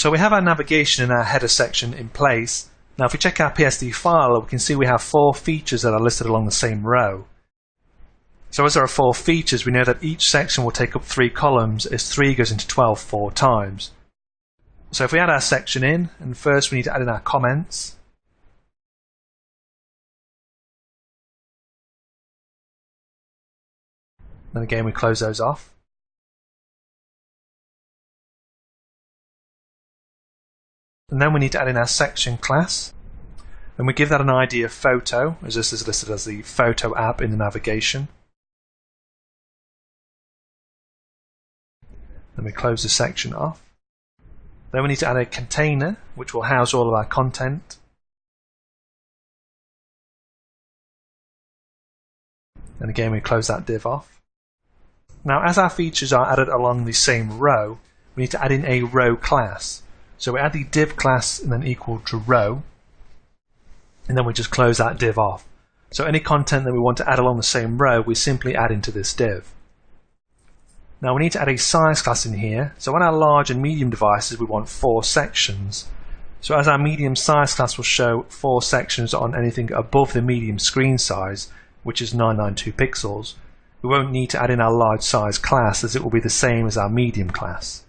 So we have our navigation in our header section in place. Now if we check our PSD file, we can see we have 4 features that are listed along the same row. So as there are 4 features, we know that each section will take up 3 columns as 3 goes into 12 4 times. So if we add our section in, and first we need to add in our comments. Then again we close those off. And then we need to add in our section class. And we give that an ID of photo, as this is listed as the photo app in the navigation. Then we close the section off. Then we need to add a container, which will house all of our content. And again, we close that div off. Now, as our features are added along the same row, we need to add in a row class. So we add the div class and then equal to row. And then we just close that div off. So any content that we want to add along the same row, we simply add into this div. Now we need to add a size class in here. So on our large and medium devices, we want 4 sections. So as our medium size class will show 4 sections on anything above the medium screen size, which is 992 pixels, we won't need to add in our large size class, as it will be the same as our medium class.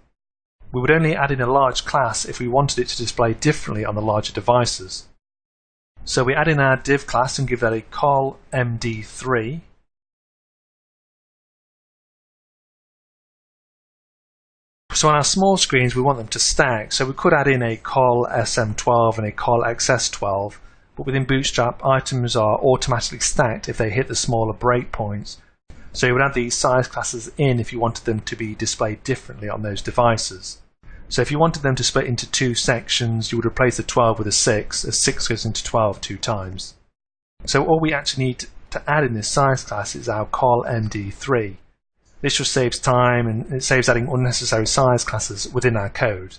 We would only add in a large class if we wanted it to display differently on the larger devices. So we add in our div class and give that a col md3. So on our small screens, we want them to stack, so we could add in a col SM12 and a col XS12, but within Bootstrap, items are automatically stacked if they hit the smaller breakpoints. So you would add these size classes in if you wanted them to be displayed differently on those devices. So if you wanted them to split into 2 sections, you would replace the 12 with a 6, as 6 goes into 12 2 times. So all we actually need to add in this size class is our col md3. This just saves time, and it saves adding unnecessary size classes within our code.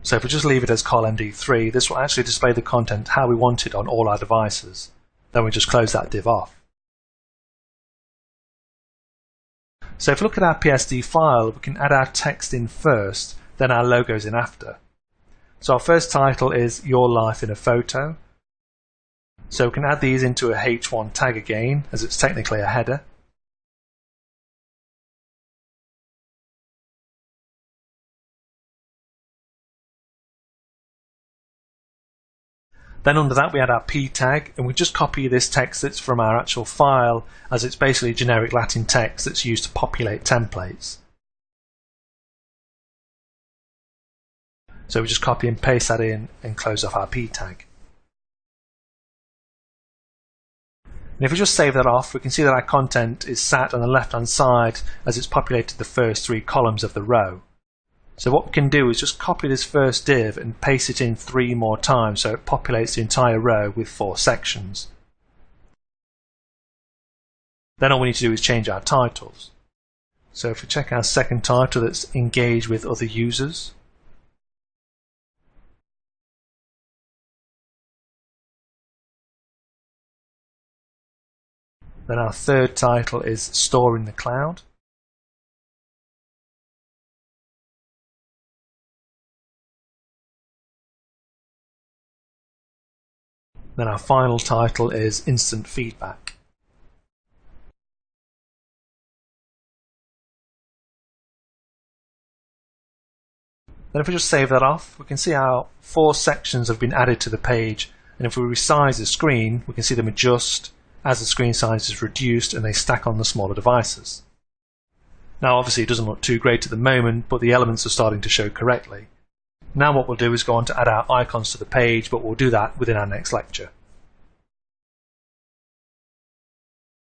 So if we just leave it as col md3, this will actually display the content how we want it on all our devices. Then we just close that div off. So if we look at our PSD file, we can add our text in first, then our logos in after. So our first title is Your Life in a Photo. So we can add these into a H1 tag again, as it's technically a header. Then under that we add our P tag, and we just copy this text that's from our actual file, as it's basically generic Latin text that's used to populate templates. So we just copy and paste that in and close off our P tag. And if we just save that off, we can see that our content is sat on the left hand side as it's populated the first 3 columns of the row. So what we can do is just copy this first div and paste it in 3 more times so it populates the entire row with 4 sections. Then all we need to do is change our titles. So if we check our second title, that's Engage with Other Users. Then our third title is Store in the Cloud. Then our final title is Instant Feedback. Then if we just save that off, we can see our 4 sections have been added to the page, and if we resize the screen, we can see them adjust as the screen size is reduced and they stack on the smaller devices. Now obviously it doesn't look too great at the moment, but the elements are starting to show correctly. Now what we'll do is go on to add our icons to the page, but we'll do that within our next lecture.